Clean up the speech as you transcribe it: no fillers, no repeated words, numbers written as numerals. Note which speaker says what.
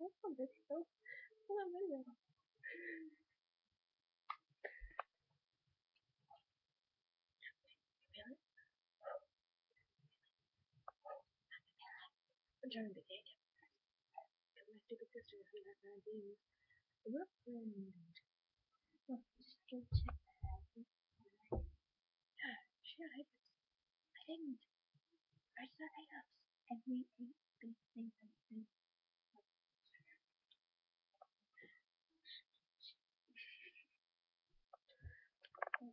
Speaker 1: That's a bit so. Oh, amazing. Really? I'm trying to be gay. My stupid sister who has 19. We're friends. Well, just go check that out. Yeah, sure. I didn't. I saw items. And we ate these things and things. I